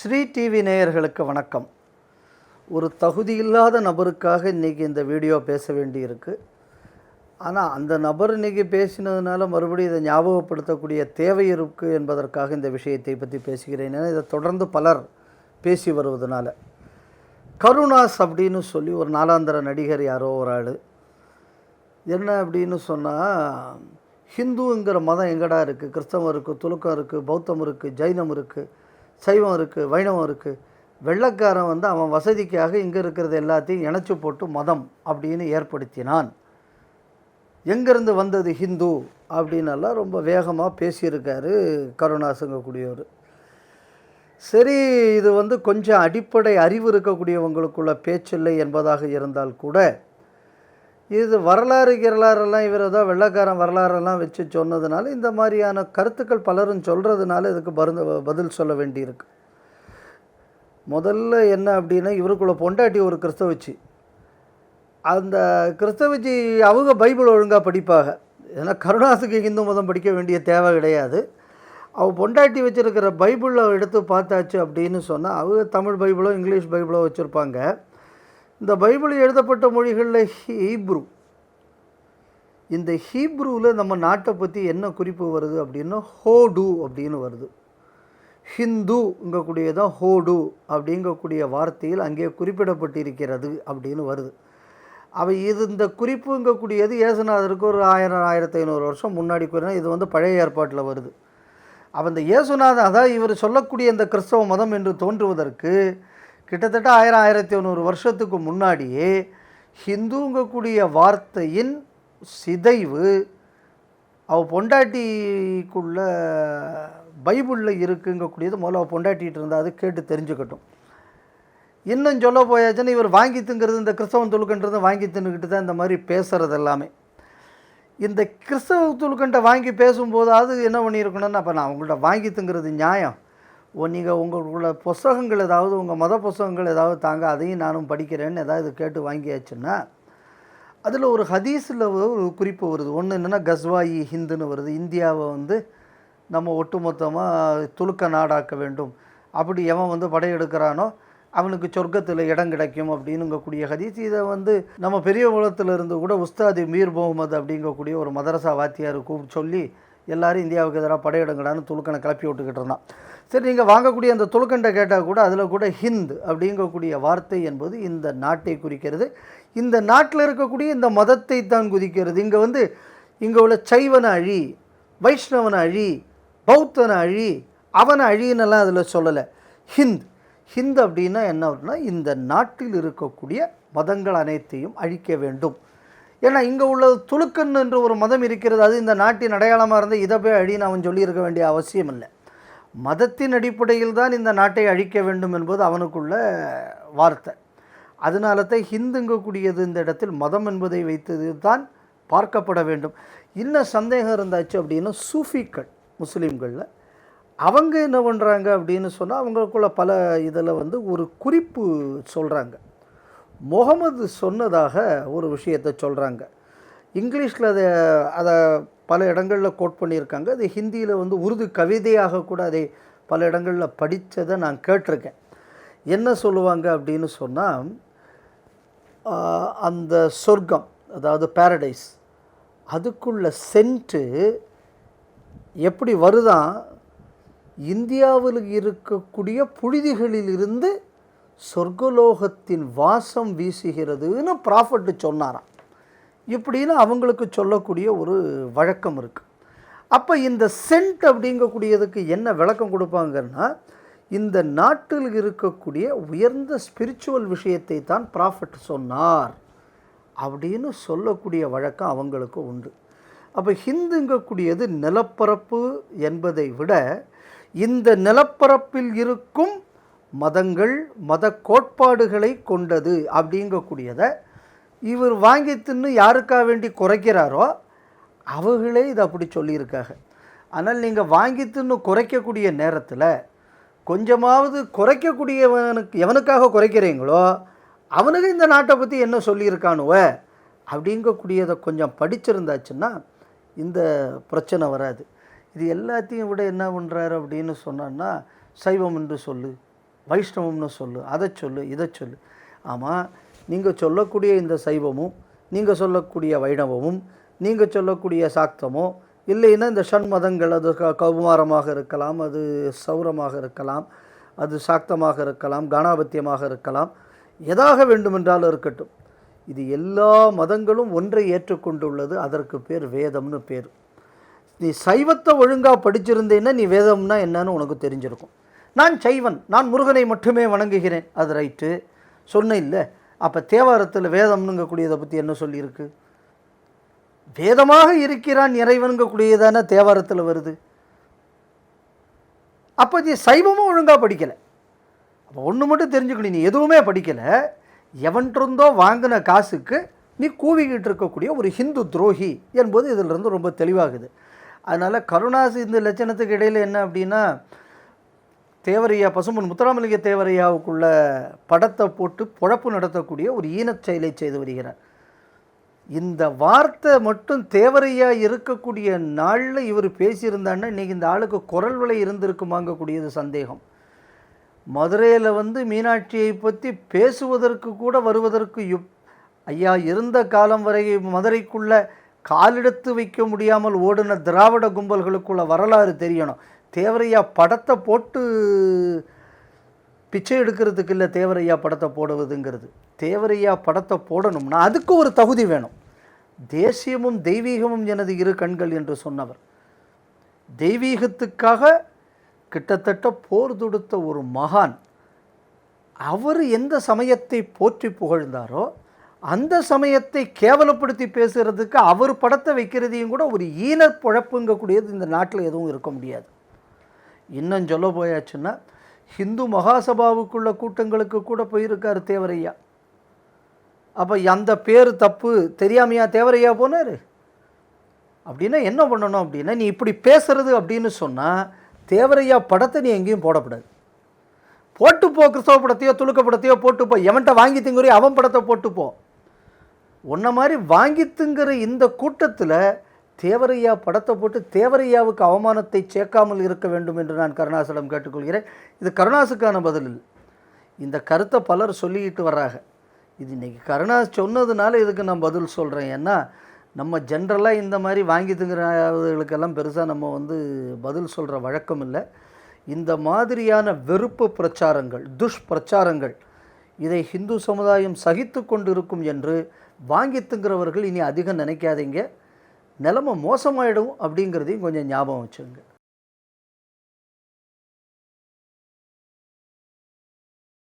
Sri TV நேயர்களுக்கு வணக்கம். ஒரு தகுதியில்லாத நபருக்காக இன்றைக்கி இந்த வீடியோ பேச வேண்டியிருக்கு. ஆனால் அந்த நபர் இன்றைக்கி பேசினதுனால மறுபடியும் இதை ஞாபகப்படுத்தக்கூடிய தேவை இருக்குது என்பதற்காக இந்த விஷயத்தை பற்றி பேசுகிறேன். ஏன்னா இதை தொடர்ந்து பலர் பேசி வருவதனால. கருணாஸ் அப்படின்னு சொல்லி ஒரு நாளாந்திர நடிகர் யாரோ ஒரு ஆள் என்ன அப்படின்னு சொன்னால், ஹிந்துங்கிற மதம் எங்கடா இருக்குது, கிறிஸ்தவம் இருக்குது, துலுக்கம் இருக்குது, பௌத்தம் இருக்குது, ஜைனம் இருக்குது, சைவம் இருக்குது, வைணவம் இருக்குது, வெள்ளைக்காரன் வந்து அவன் வசதிக்காக இங்கே இருக்கிறது எல்லாத்தையும் இணைச்சி போட்டு மதம் அப்படின்னு ஏற்படுத்தினான், எங்கேருந்து வந்தது ஹிந்து அப்படின்னெல்லாம் ரொம்ப வேகமாக பேசியிருக்காரு கருணாசுங்கக்கூடியவர். சரி, இது வந்து கொஞ்சம் அடிப்படை அறிவு இருக்கக்கூடியவங்களுக்குள்ள பேச்சில்லை என்பதாக இருந்தால் கூட, இது வரலாறுலாம் இவர் ஏதோ வெள்ளைக்காரன் வரலாறெல்லாம் வச்சு சொன்னதுனால இந்த மாதிரியான கருத்துக்கள் பலரும் சொல்கிறதுனால இதுக்கு பதில் சொல்ல வேண்டியிருக்கு. முதல்ல என்ன அப்படின்னா, இவருக்குள்ள பொண்டாட்டி ஒரு கிறிஸ்தவச்சி. அந்த கிறிஸ்தவச்சி அவங்க பைபிள் ஒழுங்காக படிப்பாங்க. ஏன்னா கருணாசுக்கு இந்து மதம் படிக்க வேண்டிய தேவை கிடையாது. அவள் பொண்டாட்டி வச்சுருக்கிற பைபிளில் எடுத்து பார்த்தாச்சு அப்படின்னு சொன்னால், அவங்க தமிழ் பைபிளோ இங்கிலீஷ் பைபிளோ வச்சுருப்பாங்க. இந்த பைபிள் எழுதப்பட்ட மொழிகளில் ஹீப்ரு. இந்த ஹீப்ருவில் நம்ம நாட்டை பற்றி என்ன குறிப்பு வருது அப்படின்னா, ஹோடு அப்படின்னு வருது. ஹிந்துங்கக்கூடியதான் ஹோடு அப்படிங்கக்கூடிய வார்த்தையில் அங்கே குறிப்பிடப்பட்டிருக்கிறது அப்படின்னு வருது. இந்த குறிப்புங்கக்கூடியது இயேசுநாதருக்கு ஒரு 1500 வருஷம் முன்னாடி கூறினா, இது வந்து பழைய ஏற்பாட்டில் வருது. இந்த இயேசுநாதன், அதாவது இவர் சொல்லக்கூடிய இந்த கிறிஸ்தவ மதம் என்று தோன்றுவதற்கு கிட்டத்தட்ட 1100 வருஷத்துக்கு முன்னாடியே ஹிந்துங்கக்கூடிய வார்த்தையின் சிதைவு அவள் பொண்டாட்டிக்குள்ள பைபிளில் இருக்குங்கக்கூடியது முதல்ல அவள் பொண்டாட்டிகிட்டு இருந்தால் அது கேட்டு தெரிஞ்சுக்கட்டும். இன்னும் சொல்ல போயாச்சுன்னா, இவர் வாங்கி திங்கிறது, இந்த கிறிஸ்தவன் துலுக்கன்றது வாங்கி தின்னுக்கிட்டு தான் இந்த மாதிரி பேசுகிறது எல்லாமே. இந்த கிறிஸ்தவ துலுக்கன்ட்ட வாங்கி பேசும்போது அது என்ன பண்ணியிருக்கணும்னா, அப்போ நான் அவங்கள்ட்ட வாங்கி திங்கிறது நியாயம், நீங்கள் உங்களுக்குள்ள புஸ்தகங்கள் ஏதாவது, உங்கள் மத புஸ்தகங்கள் ஏதாவது தாங்க, அதையும் நானும் படிக்கிறேன்னு ஏதாவது கேட்டு வாங்கியாச்சுன்னா, அதில் ஒரு ஹதீஸில் ஒரு குறிப்பு வருது. ஒன்று என்னென்னா, கஸ்வாயி ஹிந்துன்னு வருது. இந்தியாவை வந்து நம்ம ஒட்டுமொத்தமாக துலுக்க நாடாக்க வேண்டும், அப்படி எவன் வந்து படையெடுக்கிறானோ அவனுக்கு சொர்க்கத்தில் இடம் கிடைக்கும் அப்படின்னுங்கக்கூடிய ஹதீஸ். இதை வந்து நம்ம பெரிய உலகத்தில் இருந்து கூட உஸ்தாதி மீர் முகமது அப்படிங்கக்கூடிய ஒரு மதரசா வாத்தியார் சொல்லி எல்லோரும் இந்தியாவுக்கு எதிராக படையெடுங்கடான்னு துலுக்கனை கிளப்பி விட்டுக்கிட்டு இருந்தான். சரி, நீங்கள் வாங்கக்கூடிய அந்த துலுக்கண்டை கேட்டால் கூட அதில் கூட ஹிந்த் அப்படிங்கக்கூடிய வார்த்தை என்பது இந்த நாட்டை குறிக்கிறது, இந்த நாட்டில் இருக்கக்கூடிய இந்த மதத்தை தான் குறிக்கிறது. இங்கே உள்ள சைவனை அழி, வைஷ்ணவனை அழி, பௌத்தனை அழி, அவனை அழின்னெல்லாம் அதில் சொல்லலை. ஹிந்த் அப்படின்னா என்ன அப்படின்னா, இந்த நாட்டில் இருக்கக்கூடிய மதங்கள் அனைத்தையும் அழிக்க வேண்டும். ஏன்னா இங்கே உள்ள துலுக்கன் என்ற ஒரு மதம் இருக்கிறது, அது இந்த நாட்டின் அடையாளமாக இருந்தால் இதை போய் அழின்னு அவன் சொல்லியிருக்க வேண்டிய அவசியம் இல்லை. மதத்தின் அடிப்படையில் தான் இந்த நாட்டை அழிக்க வேண்டும் என்பது அவனுக்குள்ள வார்த்தை. அதனால தான் ஹிந்துங்கக்கூடியது இந்த இடத்தில் மதம் என்பதை வைத்தது தான் பார்க்கப்பட வேண்டும். இன்னும் சந்தேகம் இருந்தாச்சு அப்படின்னா, சூஃபிக்கள் முஸ்லீம்களில் அவங்க என்ன பண்ணுறாங்க அப்படின்னு சொன்னால், அவங்களுக்குள்ள பல இதில் வந்து ஒரு குறிப்பு சொல்கிறாங்க. முகமது சொன்னதாக ஒரு விஷயத்தை சொல்கிறாங்க. இங்கிலீஷில் அதை பல இடங்களில் கோட் பண்ணியிருக்காங்க. அது ஹிந்தியில் வந்து உருது கவிதையாக கூட அதை பல இடங்களில் படித்ததை நான் கேட்டிருக்கேன். என்ன சொல்லுவாங்க அப்படின்னு சொன்னால், அந்த சொர்க்கம், அதாவது பாரடைஸ், அதுக்குள்ள சென்ட்டு எப்படி வருதான், இந்தியாவில் இருக்கக்கூடிய புழுதிகளிலிருந்து சொர்க்கலோகத்தின் வாசம் வீசுகிறதுன்னு ப்ராஃபட்டு சொன்னாராம். இப்படின்னு அவங்களுக்கு சொல்லக்கூடிய ஒரு வழக்கம் இருக்குது. அப்போ இந்த சென்ட் அப்படிங்கக்கூடியதுக்கு என்ன விளக்கம் கொடுப்பாங்கன்னா, இந்த நாட்டில் இருக்கக்கூடிய உயர்ந்த ஸ்பிரிச்சுவல் விஷயத்தை தான் ப்ராஃபட் சொன்னார் அப்படின்னு சொல்லக்கூடிய வழக்கம் அவங்களுக்கு உண்டு. அப்போ ஹிந்துங்கக்கூடியது நிலப்பரப்பு என்பதை விட இந்த நிலப்பரப்பில் இருக்கும் மதங்கள், மத கோட்பாடுகளை கொண்டது அப்படிங்கக்கூடியதை இவர் வாங்கி தின்னு யாருக்காக வேண்டி குறைக்கிறாரோ அவர்களே இதை அப்படி சொல்லியிருக்காங்க. ஆனால் நீங்கள் வாங்கி தின்னு குறைக்கக்கூடிய நேரத்தில் கொஞ்சமாவது எவனுக்காக குறைக்கிறீங்களோ அவனுக்கு இந்த நாட்டை பற்றி என்ன சொல்லியிருக்கானுவ அப்படிங்கக்கூடியதை கொஞ்சம் படிச்சிருந்தாச்சுன்னா இந்த பிரச்சனை வராது. இது எல்லாத்தையும் விட என்ன பண்ணுறாரு அப்படின்னு சொன்னான்னா, சைவம் என்று சொல்லு, வைஷ்ணவம்னு சொல்லு, அதை சொல்லு, இதை சொல்லு. ஆமாம், நீங்கள் சொல்லக்கூடிய இந்த சைவமும் நீங்கள் சொல்லக்கூடிய வைணவமும் நீங்கள் சொல்லக்கூடிய சாக்தமோ இல்லைன்னா இந்த ஷண்மதங்கள், அது கௌமாரமாக இருக்கலாம், அது சௌரமாக இருக்கலாம், அது சாக்தமாக இருக்கலாம், கானாபத்தியமாக இருக்கலாம், எதாக வேண்டுமென்றாலும் இருக்கட்டும், இது எல்லா மதங்களும் ஒன்றை ஏற்றுக்கொண்டுள்ளது. அதற்கு பேர் வேதம்னு பேர். நீ சைவத்தை ஒழுங்காக படிச்சிருந்தேன்னா நீ வேதம்னா என்னன்னு உனக்கு தெரிஞ்சிருக்கும். நான் சைவன், நான் முருகனை மட்டுமே வணங்குகிறேன், அது ரைட்டு சொன்ன இல்லை. அப்போ தேவாரத்தில் வேதம்னுங்கக்கூடியதை பற்றி என்ன சொல்லியிருக்கு? வேதமாக இருக்கிறான் இறைவனுங்கக்கூடியதான தேவாரத்தில் வருது. அப்போ நீ சைவமும் ஒழுங்காக படிக்கலை. அப்போ ஒன்று மட்டும் தெரிஞ்சுக்கணும், நீ எதுவுமே படிக்கலை. எவன்றிருந்தோ வாங்கின காசுக்கு நீ கூவிக்கிட்டு இருக்கக்கூடிய ஒரு ஹிந்து துரோகி என்பது இதிலிருந்து ரொம்ப தெளிவாகுது. அதனால் கருணாசு இந்த லட்சணத்துக்கு இடையில் என்ன அப்படின்னா, தேவரையா பசும்பொன் முத்துராமலிங்க தேவரையாவுக்குள்ள படத்தை போட்டு பொழப்பு நடத்தக்கூடிய ஒரு ஈனச் செயலை செய்து வருகிறார். இந்த வார்த்தை மட்டும் தேவரையா இருக்கக்கூடிய நாளில் இவர் பேசியிருந்தான்னா இன்றைக்கி இந்த ஆளுக்கு குரல் விலை இருந்திருக்குமாங்கக்கூடியது சந்தேகம். மதுரையில் மீனாட்சியை பற்றி பேசுவதற்கு கூட வருவதற்கு ஐயா இருந்த காலம் வரை மதுரைக்குள்ளே காலெடுத்து வைக்க முடியாமல் ஓடின திராவிட கும்பல்களுக்குள்ள வரலாறு தெரியணும். தேவரையா படத்தை போட்டு பிச்சை எடுக்கிறதுக்கு இல்லை தேவரையா படத்தை போடுவதுங்கிறது. தேவரையா படத்தை போடணும்னா அதுக்கு ஒரு தகுதி வேணும். தேசியமும் தெய்வீகமும் எனது இரு கண்கள் என்று சொன்னவர். தெய்வீகத்துக்காக கிட்டத்தட்ட போர் தொடுத்த ஒரு மகான். அவர் எந்த சமயத்தை போற்றி புகழ்ந்தாரோ அந்த சமயத்தை கேவலப்படுத்தி பேசுகிறதுக்கு அவர் படத்தை வைக்கிறதையும் கூட ஒரு ஈன பொழப்புங்கக்கூடியது இந்த நாட்டில் எதுவும் இருக்க முடியாது. இன்னும் சொல்ல போயாச்சுன்னா ஹிந்து மகாசபாவுக்குள்ள கூட்டங்களுக்கு கூட போயிருக்கார் தேவரையா. அப்போ அந்த பேர் தப்பு தெரியாமையா தேவரையா போனார்? அப்படின்னா என்ன பண்ணணும் அப்படின்னா, நீ இப்படி பேசுறது அப்படின்னு சொன்னால் தேவரையா படத்தை நீ எங்கேயும் போடக்கூடாது. போட்டுப்போ, கிறிஸ்தவ படத்தையோ துலுக்க படத்தையோ போட்டுப்போ, எவன்கிட்ட வாங்கி திங்குறியோ அவன் படத்தை போட்டுப்போ. உன்ன மாதிரி வாங்கி திங்குற இந்த கூட்டத்தில் தேவரையா படத்தை போட்டு தேவரையாவுக்கு அவமானத்தை சேர்க்காமல் இருக்க வேண்டும் என்று நான் கருணாசிடம் கேட்டுக்கொள்கிறேன். இது கருணாசுக்கான பதில் இல்லை. இந்த கருத்தை பலர் சொல்லிக்கிட்டு வர்றாங்க. இது இன்றைக்கி கருணாஸ் சொன்னதுனால இதுக்கு நான் பதில் சொல்கிறேன். ஏன்னா நம்ம ஜென்ரலாக இந்த மாதிரி வாங்கி திங்குறவர்களுக்கெல்லாம் பெருசாக நம்ம பதில் சொல்கிற வழக்கம் இல்லை. இந்த மாதிரியான வெறுப்பு பிரச்சாரங்கள், துஷ்பிரச்சாரங்கள், இதை ஹிந்து சமுதாயம் சகித்து கொண்டு இருக்கும் என்று வாங்கி திங்குறவர்கள் இனி அதிகம் நினைக்காதீங்க. நிலைமை மோசமாயிடும் அப்படிங்கிறதையும் கொஞ்சம் ஞாபகம் வச்சுங்க.